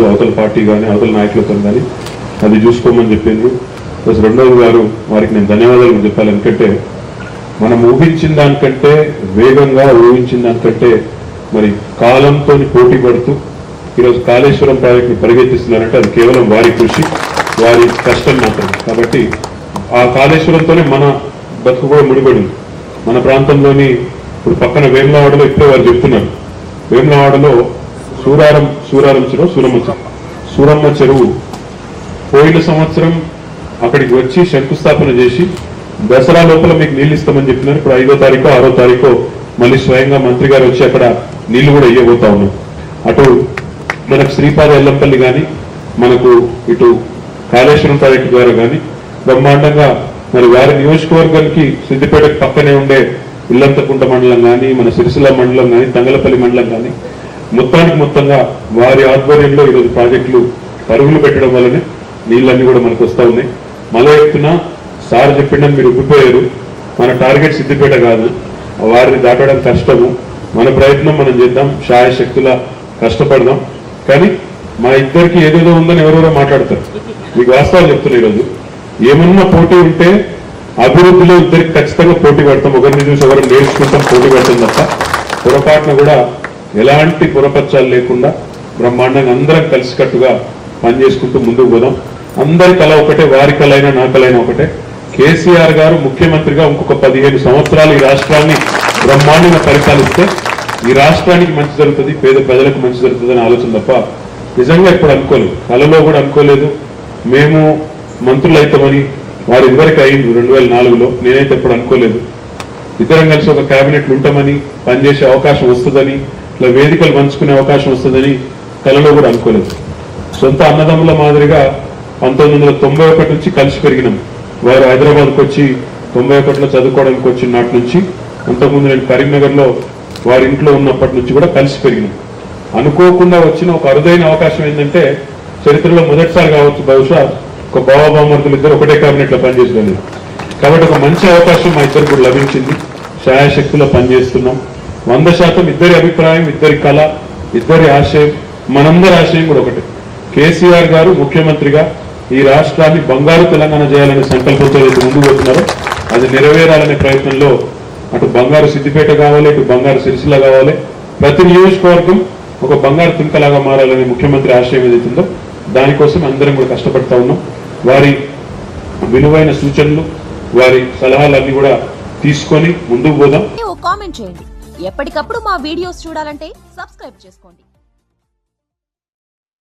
అవతల పార్టీ కానీ అవతల నాయకులతో కానీ అది చూసుకోమని చెప్పిండ్రు. ప్లస్ రెండోది గారు వారికి నేను ధన్యవాదాలు చెప్పాలి. ఎందుకంటే మనం ఊహించిన దానికంటే వేగంగా ఊహించిన దానికంటే మరి కాలంతో పోటీ పడుతూ ఈరోజు కాళేశ్వరం ప్రాజెక్టుని పరిగెత్తిస్తున్నారంటే అది కేవలం వారి కృషి, వారి కష్టం మాత్రమే. కాబట్టి ఆ కాళేశ్వరంతోనే మన బతుకు కూడా ముడిపడింది. మన ప్రాంతంలోని ఇప్పుడు పక్కన వేములవాడలో ఇప్పుడే వారు చెప్తున్నారు, వేములవాడలో సూరమ్మ చెరువు పోయిన సంవత్సరం అక్కడికి వచ్చి శంకుస్థాపన చేసి దసరా లోపల మీకు నీళ్లు ఇస్తామని చెప్పినారు. ఇప్పుడు 5వ తారీఖు 6వ తారీఖు మళ్ళీ స్వయంగా మంత్రి గారు వచ్చి అక్కడ నీళ్లు కూడా ఇవ్వబోతా ఉన్నాం. అటు మనకు శ్రీపాద ఎల్లంపల్లి కానీ మనకు ఇటు కాళేశ్వరం ప్రాజెక్టు ద్వారా కానీ బ్రహ్మాండంగా మరి వారి నియోజకవర్గానికి సిద్దిపేటకు పక్కనే ఉండే ఇల్లంతకుంట మండలం కానీ మన సిరిసిల్ల మండలం కానీ తంగలపల్లి మండలం కానీ మొత్తంగా వారి ఆధ్వర్యంలో ఈరోజు ప్రాజెక్టులు పరుగులు పెట్టడం వల్లనే నీళ్ళన్నీ కూడా మనకు వస్తూ ఉన్నాయి. మళ్ళీ చెప్తున్నా, సార్ చెప్పిండని మీరు ఉబ్బిపోయారు. మన టార్గెట్ సిద్దిపేట కాదు, వారిని దాటడం కష్టము. మన ప్రయత్నం మనం చేద్దాం, శాయశక్తులా కష్టపడదాం. కానీ మా ఇద్దరికి ఏదేదో ఉందని ఎవరెవరో మాట్లాడతారు. మీకు వాస్తవాలు చెప్తున్నా, ఈరోజు ఏమన్నా పోటీ ఉంటే అభివృద్ధిలో ఇద్దరికి ఖచ్చితంగా పోటీ పడతాం. ఒకరిని చూసి ఒకరిని నేర్చుకుంటాం, పోటీ పడతాం తప్ప పొరపాటున కూడా ఎలాంటి పొరపచ్చాలు లేకుండా బ్రహ్మాండంగా అందరం కలిసికట్టుగా పనిచేసుకుంటూ ముందుకు పోదాం. అందరి కళ ఒకటే, వారి కళైనా నా కళైనా ఒకటే. కేసీఆర్ గారు ముఖ్యమంత్రిగా ఇంకొక 15 సంవత్సరాలు ఈ రాష్ట్రాన్ని బ్రహ్మాండంగా పరిపాలిస్తే ఈ రాష్ట్రానికి మంచి జరుగుతుంది, పేద ప్రజలకు మంచి జరుగుతుంది అనే ఆలోచన తప్ప నిజంగా ఇప్పుడు అనుకోలేదు, కళలో కూడా అనుకోలేదు. మేము మంత్రులు అవుతామని వారు ఇదివరకు అయింది 2004లో, నేనైతే ఎప్పుడు అనుకోలేదు. ఇద్దరం కలిసి ఒక కేబినెట్లు ఉంటామని, పనిచేసే అవకాశం వస్తుందని, ఇట్లా వేదికలు పంచుకునే అవకాశం వస్తుందని కళలో కూడా అనుకోలేదు. సొంత అన్నదమ్ముల మాదిరిగా 1991 నుంచి కలిసి పెరిగినాం. వారు హైదరాబాద్కి వచ్చి 91లో చదువుకోవడానికి వచ్చిన నాటి నుంచి, అంతకుముందు నేను కరీంనగర్లో వారి ఇంట్లో ఉన్నప్పటి నుంచి కూడా కలిసి పెరిగినాం. అనుకోకుండా వచ్చిన ఒక అరుదైన అవకాశం ఏంటంటే చరిత్రలో మొదటిసారి కావచ్చు బహుశా ఒక బావబామర్దులు ఇద్దరు ఒకటే కేబినెట్లో పనిచేసలేదు. కాబట్టి ఒక మంచి అవకాశం మా ఇద్దరు కూడా లభించింది. శాయశక్తిలో పనిచేస్తున్నాం. 100% ఇద్దరి అభిప్రాయం, ఇద్దరి కళ, ఇద్దరి ఆశయం, మనందరి ఆశయం కూడా ఒకటే. కేసీఆర్ గారు ముఖ్యమంత్రిగా ఈ రాష్ట్రాన్ని బంగారు తెలంగాణ చేయాలనే సంకల్పంతో ముందుకు పోతున్నారో అది నెరవేరాలనే ప్రయత్నంలో అటు బంగారు సిద్దిపేట కావాలి, ఇటు బంగారు సిరిసిల్ల కావాలి, ప్రతి నియోజకవర్గం ఒక బంగారు తుంకలాగా మారాలనే ముఖ్యమంత్రి ఆశయం ఏదైతుందో దానికోసం అందరం కూడా కష్టపడతా ఉన్నాం. వారి విలువైన సూచనలు, వారి సలహాలన్నీ కూడా తీసుకొని ముందుకు పోదాం. కామెంట్ చేయండి. ఎప్పటికప్పుడు మా వీడియోస్ చూడాలంటే సబ్స్క్రైబ్ చేసుకోండి.